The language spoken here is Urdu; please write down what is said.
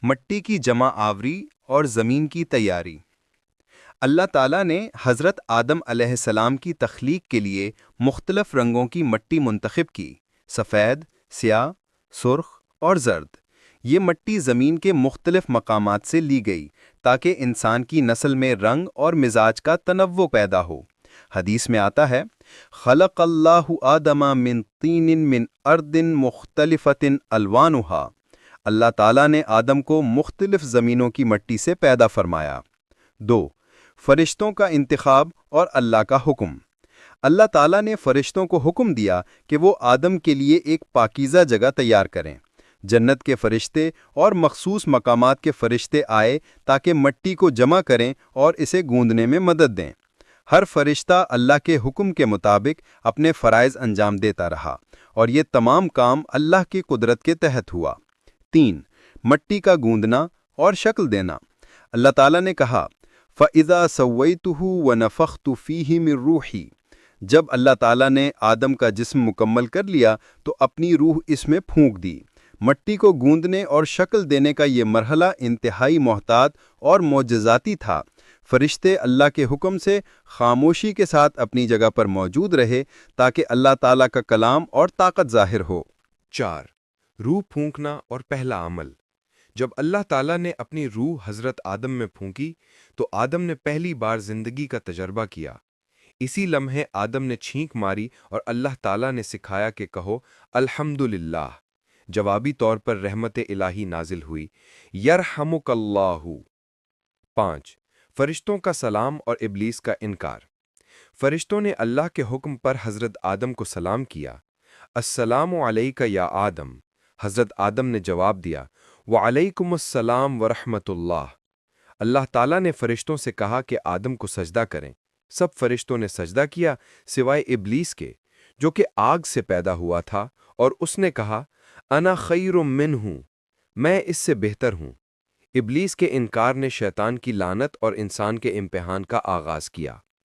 مٹی کی جمع آوری اور زمین کی تیاری۔ اللہ تعالیٰ نے حضرت آدم علیہ السلام کی تخلیق کے لیے مختلف رنگوں کی مٹی منتخب کی: سفید، سیاہ، سرخ اور زرد۔ یہ مٹی زمین کے مختلف مقامات سے لی گئی تاکہ انسان کی نسل میں رنگ اور مزاج کا تنوع پیدا ہو۔ حدیث میں آتا ہے، خلق اللہ آدم من طین من ارض مختلفۃ الوانها۔ اللہ تعالیٰ نے آدم کو مختلف زمینوں کی مٹی سے پیدا فرمایا۔ 2. فرشتوں کا انتخاب اور اللہ کا حکم۔ اللہ تعالیٰ نے فرشتوں کو حکم دیا کہ وہ آدم کے لیے ایک پاکیزہ جگہ تیار کریں۔ جنت کے فرشتے اور مخصوص مقامات کے فرشتے آئے تاکہ مٹی کو جمع کریں اور اسے گوندنے میں مدد دیں۔ ہر فرشتہ اللہ کے حکم کے مطابق اپنے فرائض انجام دیتا رہا، اور یہ تمام کام اللہ کی قدرت کے تحت ہوا۔ 3. مٹی کا گوندنا اور شکل دینا۔ اللہ تعالیٰ نے کہا، فَإِذَا سَوَّيْتُهُ وَنَفَخْتُ فِيهِ مِن رُوحِي۔ جب اللہ تعالیٰ نے آدم کا جسم مکمل کر لیا تو اپنی روح اس میں پھونک دی۔ مٹی کو گوندنے اور شکل دینے کا یہ مرحلہ انتہائی محتاط اور معجزاتی تھا۔ فرشتے اللہ کے حکم سے خاموشی کے ساتھ اپنی جگہ پر موجود رہے تاکہ اللہ تعالیٰ کا کلام اور طاقت ظاہر ہو۔ 4. روح پھونکنا اور پہلا عمل۔ جب اللہ تعالیٰ نے اپنی روح حضرت آدم میں پھونکی تو آدم نے پہلی بار زندگی کا تجربہ کیا۔ اسی لمحے آدم نے چھینک ماری اور اللہ تعالیٰ نے سکھایا کہ کہو الحمدللہ۔ جوابی طور پر رحمت الہی نازل ہوئی، یرحمک اللہ۔ 5. فرشتوں کا سلام اور ابلیس کا انکار۔ فرشتوں نے اللہ کے حکم پر حضرت آدم کو سلام کیا۔ السلام علیک یا آدم۔ حضرت آدم نے جواب دیا، وعلیکم السلام ورحمۃ اللہ۔ اللہ تعالیٰ نے فرشتوں سے کہا کہ آدم کو سجدہ کریں۔ سب فرشتوں نے سجدہ کیا سوائے ابلیس کے، جو کہ آگ سے پیدا ہوا تھا، اور اس نے کہا، انا خیر منہ، میں اس سے بہتر ہوں۔ ابلیس کے انکار نے شیطان کی لعنت اور انسان کے امتحان کا آغاز کیا۔